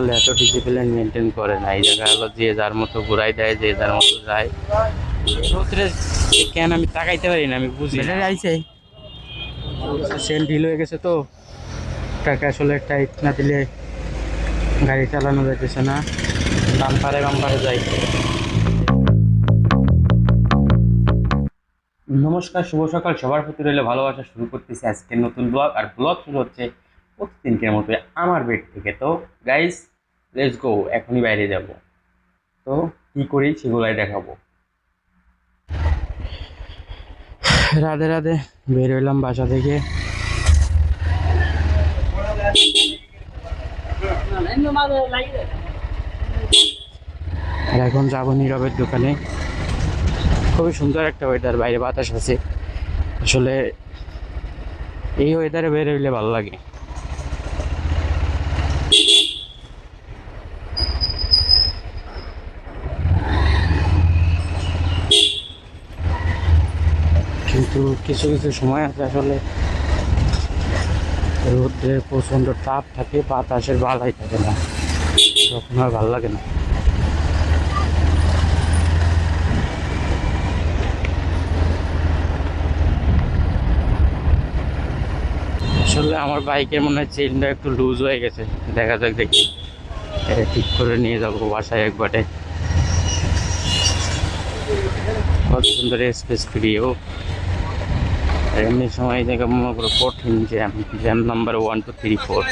আসলে এত discipline maintain করে না। এই জায়গা হলো যে যার মতো ঘুরাই দেয়, যে যার মতো যায়। রোদ্রে কেন আমি তাকাইতে পারি না, আমি বুঝি না। আইছে সেল ঢিল হয়ে গেছে তো, টাকা আসলে টাইট না দিলে গাড়ি চালানো যাইতেছে না, বাম্পারে বাম্পারে যাই। নমস্কার, শুভ সকাল সবার প্রতি রইলে ভালোবাসা। শুরু করতেছি আজকের নতুন ব্লগ। আর ব্লগ শুরু হচ্ছে প্রতিদিনকের মতো আমার বেড থেকে। তো গাইস, লেটস গো। এখনই বাইরে যাব, তো কি করি সেগুলাই দেখাবো। রাধে রাধে, বের হইলাম বাসা থেকে। আর এখন যাবো নীরবের দোকানে। খুবই সুন্দর একটা ওয়েদার, বাইরে বাতাস আছে। আসলে এই ওয়েদারে বের হইলে ভালো লাগে। কিন্তু কিছু কিছু সময় আছে আসলে রোদ্রের প্রচণ্ড তাপ থাকে, বাতাসের বালাই থাকে না, তখন আর ভালো লাগে না। আসলে আমার বাইকের মনে হয় চেইনটা একটু লুজ হয়ে গেছে, দেখা যাক দেখি ঠিক করে নিয়ে যাবো বাসায় একবারে। কত সুন্দর স্পেস ফ্রিও। এমনি সময় দেখে মনে করো কঠিন জ্যাম, জ্যাম নাম্বার 1 2 3 4।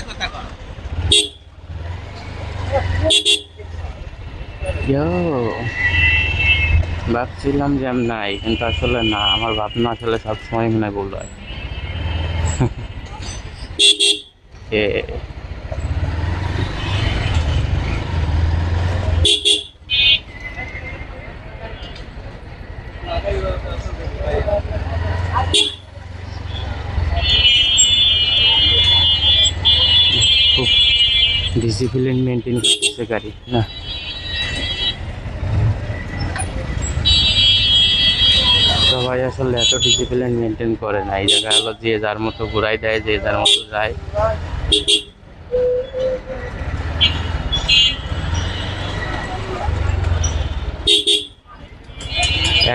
ভাবছিলাম জ্যাম নাই, কিন্তু আসলে না, আমার ভাবনা আসলে সবসময় মনে ভুল হয়। খুব ডিসিপ্লিন মেনটেন করতেছে গাড়ি না। সবাই আসলে এত ডিসিপ্লিন মেনটেন করে না। এই জায়গা হলো যে যার মতো ঘুরাই দেয়, যে যার মতো যায়।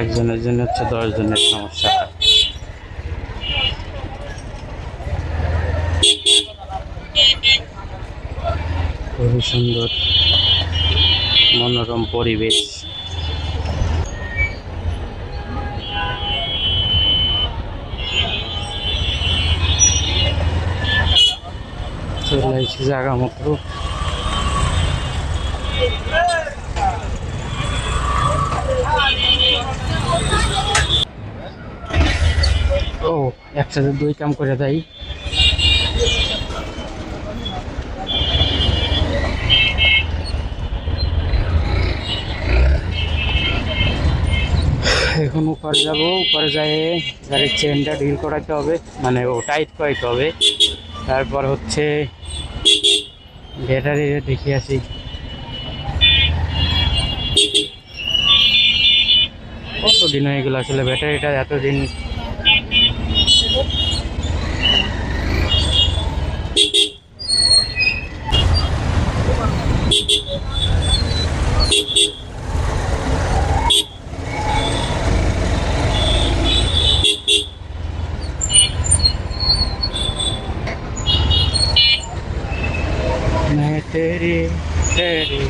একজনের জন্য হচ্ছে 10 জনের সমস্যা। খুবই সুন্দর মনোরম পরিবেশ। চলে আসছি জায়গা মতো। ও, একসাথে 2 কাম করে দেয়। এখন উপরে যাবো, উপরে যাই গাড়ির চেনটা ঢিল করাইতে হবে, মানে ও টাইট করাইতে হবে। তারপর হচ্ছে ব্যাটারি দেখে আসি। কতদিন হয়ে গেলো আসলে ব্যাটারিটা এতদিন। मैं तेरी तेरी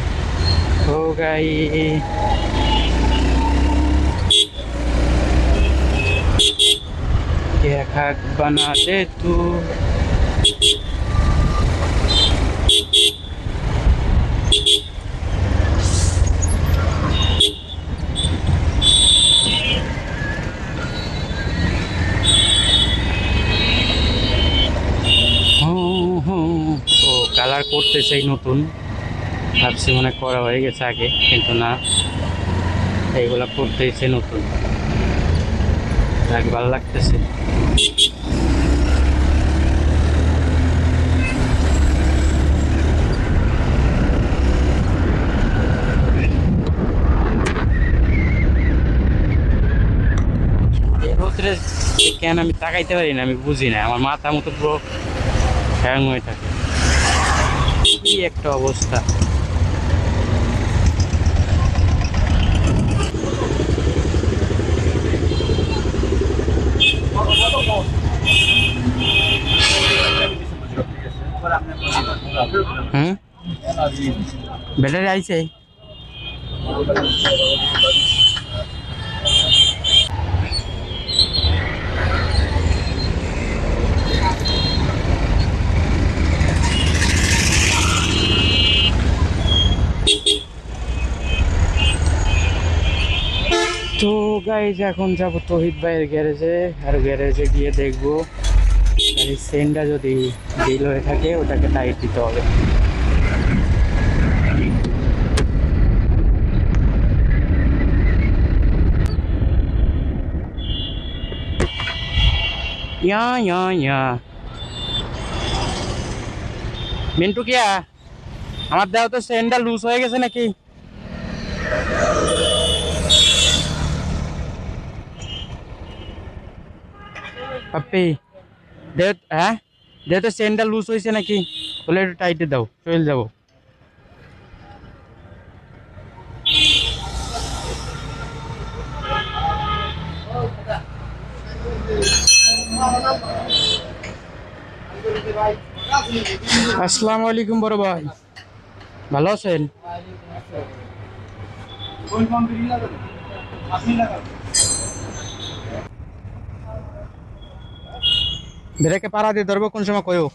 हो गई, क्या खाक बना दे तू। ও কালার করতেছে নতুন, ভাবছি মনে করা হয়ে গেছে আগে, কিন্তু না, এইগুলা করতেছে নতুন। ভালো লাগতেছে। রোদ্রে কেন আমি তাকাইতে পারি না, আমি বুঝি না। আমার মাথা মতো পুরো হ্যাং হয়ে থাকে। কি একটা অবস্থা। হুম, ব্যাটারি আইছে। তো গাইজ এখন যাব তহিদ ভাইয়ের গ্যারেজে, আর গ্যারেজে গিয়ে দেখবো গাড়ির চেনটা যদি ডিল হয়ে থাকে ওটাকে টাইট দিতে হবে। ইয়া ইয়া ইয়া মিন্টু কিয়া, আমার দেহ তো চেনটা লুজ হয়ে গেছে নাকি? পাপ্পি দেহ, হ্যাঁ দেহ তো চেনটা লুজ হয়েছে নাকি? বলে একটু টাইটে দাও, চলে যাবো। আসসালামু আলাইকুম বড় ভাই, ভালো আছেন? ব্রেকে পাড়া দিয়ে ধরবো কোন সময় কয়ও।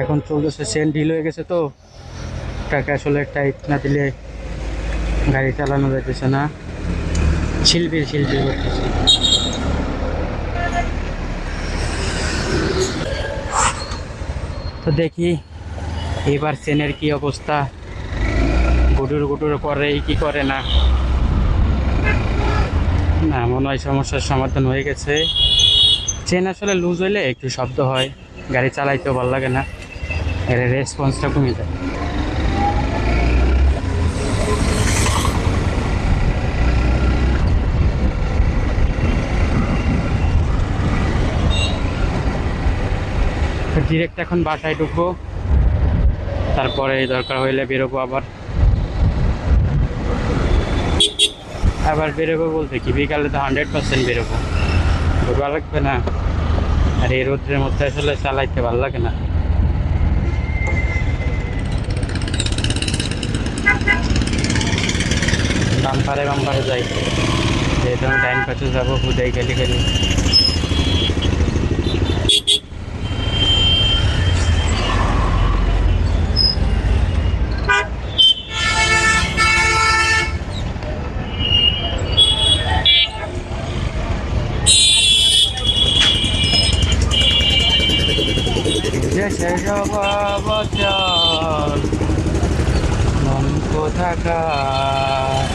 এখন চলতেছে, চেন ঢিল হয়ে গেছে তো, টাকা আসলে টাইট না দিলে গাড়ি চালানো যাইতেছে না, শিল্পীর করতেছে। তো দেখি এবার চেনের কি অবস্থা, গুটুর গুটুর করে কি করে না। না মনে হয় সমস্যার সমাধান হয়ে গেছে। চেন আসলে লুজ হইলে একটু শব্দ হয়, গাড়ি চালাইতেও ভালো লাগে না, এর রেসপন্সটা কমে যায়। ডিরেক্ট এখন বাসায় ঢুকবো, তারপরে দরকার হইলে বেরোবো আবার। আবার বেরোবো বলতে কি, বিকালে তো 100% বেরোবো, ভালো লাগবে না, আর এই রোদ্রের মধ্যে আসলে চালাইতে ভালো লাগে না। বাম্পারে বাম্পারে যাই, যেহেতু আমি টাইম পাশে যাবো, হুদাই গেলি গেলি। দেশে যাব বছর মন কোথাকার।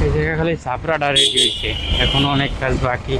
এই জায়গা খালি ছাপড়াটা রেডি হয়েছে, এখনো অনেক কাজ বাকি।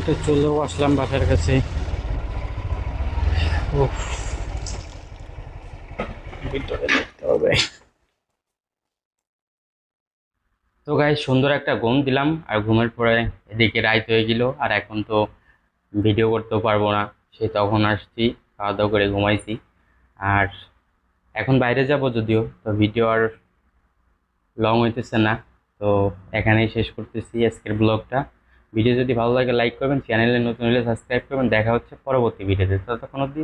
তো চলেও আসলাম বাসার কাছে। উফ, ভিতরে দেখতে হবে। তো গাইস সুন্দর একটা ঘুম দিলাম, আর ঘুমের পরে এদিকে রাত হয়ে গেল, আর এখন তো ভিডিও করতেও পারবো না। সেই তখন আসছি, খাওয়া দাওয়া করে ঘুমাইছি। আর এখন বাইরে যাব যদিও, তো ভিডিও আর লং হইতেছে না। তো এখানেই শেষ করতেছি আজকের ব্লগটা। ভিডিও যদি ভালো লাগে লাইক করবেন, চ্যানেলে নতুন হলে সাবস্ক্রাইব করবেন। দেখা হচ্ছে পরবর্তী ভিডিওতে, ততক্ষণ অবধি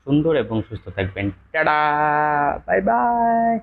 সুন্দর এবং সুস্থ থাকবেন। Tata, bye bye.